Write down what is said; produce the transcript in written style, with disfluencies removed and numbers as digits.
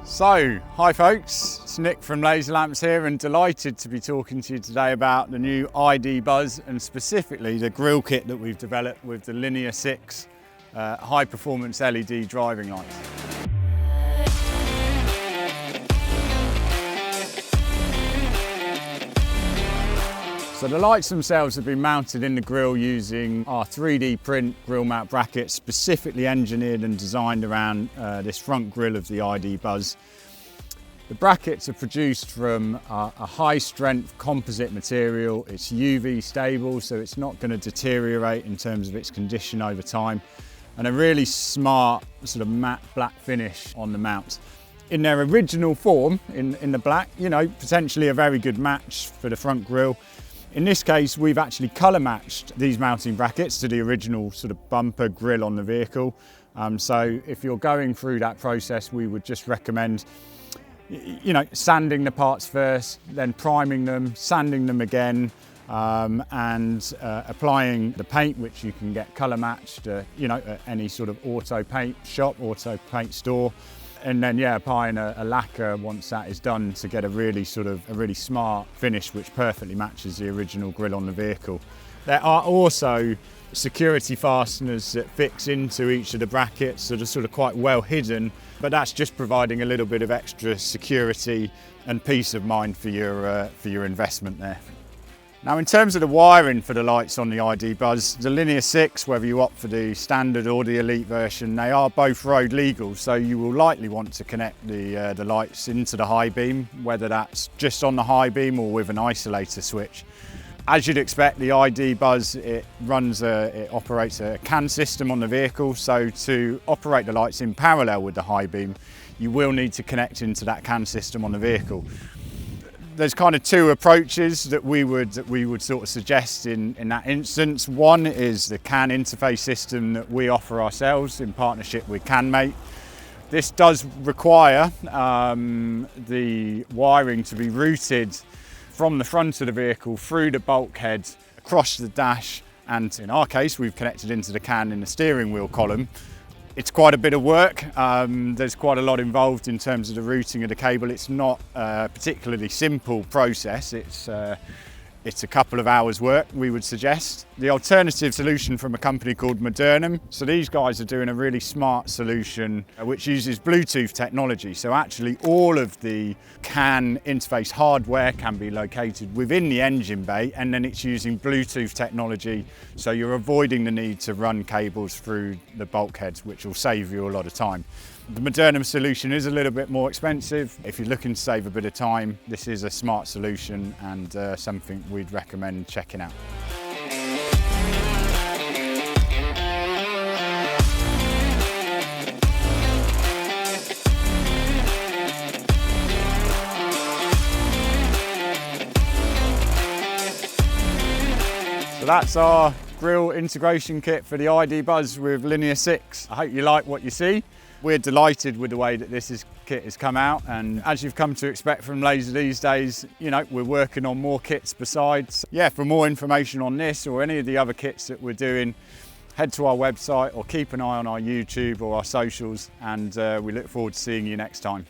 So, hi folks, it's Nick from Lazer Lamps here and delighted to be talking to you today about the new ID Buzz and specifically the grille kit that we've developed with the Linear-6 high performance LED driving lights. So the lights themselves have been mounted in the grille using our 3D print grille mount brackets, specifically engineered and designed around this front grille of the ID Buzz. The brackets are produced from a high strength composite material. It's UV stable, so it's not going to deteriorate in terms of its condition over time, and a really smart sort of matte black finish on the mount. In their original form, in the black, you know, potentially a very good match for the front grille. In this case, we've actually colour matched these mounting brackets to the original sort of bumper grille on the vehicle. So if you're going through that process, we would just recommend, you know, sanding the parts first, then priming them, sanding them again, and applying the paint, which you can get colour matched, you know, at any sort of auto paint shop, auto paint store. And then, yeah, applying a lacquer once that is done to get a really smart finish which perfectly matches the original grille on the vehicle. There are also security fasteners that fix into each of the brackets that are sort of quite well hidden, but that's just providing a little bit of extra security and peace of mind for your investment there. Now, in terms of the wiring for the lights on the ID Buzz, the Linear-6, whether you opt for the standard or the elite version, they are both road legal, so you will likely want to connect the lights into the high beam, whether that's just on the high beam or with an isolator switch. As you'd expect, the ID Buzz, it operates a CAN system on the vehicle, so to operate the lights in parallel with the high beam, you will need to connect into that CAN system on the vehicle. There's kind of two approaches that we would sort of suggest in that instance. One is the CAN interface system that we offer ourselves in partnership with CANmate. This does require the wiring to be routed from the front of the vehicle through the bulkhead, across the dash, and in our case we've connected into the CAN in the steering wheel column. It's quite a bit of work. There's quite a lot involved in terms of the routing of the cable. It's not a particularly simple process. It's a couple of hours work, we would suggest. The alternative solution from a company called Modernum. So these guys are doing a really smart solution which uses Bluetooth technology. So actually all of the CAN interface hardware can be located within the engine bay, and then it's using Bluetooth technology. So you're avoiding the need to run cables through the bulkheads, which will save you a lot of time. The Modernum solution is a little bit more expensive. If you're looking to save a bit of time, this is a smart solution and something we'd recommend checking out. So that's our grille integration kit for the ID Buzz with Linear-6. I hope you like what you see. We're delighted with the way that this kit has come out, and as you've come to expect from Lazer these days, you know, we're working on more kits besides. Yeah, for more information on this or any of the other kits that we're doing, head to our website or keep an eye on our YouTube or our socials, and we look forward to seeing you next time.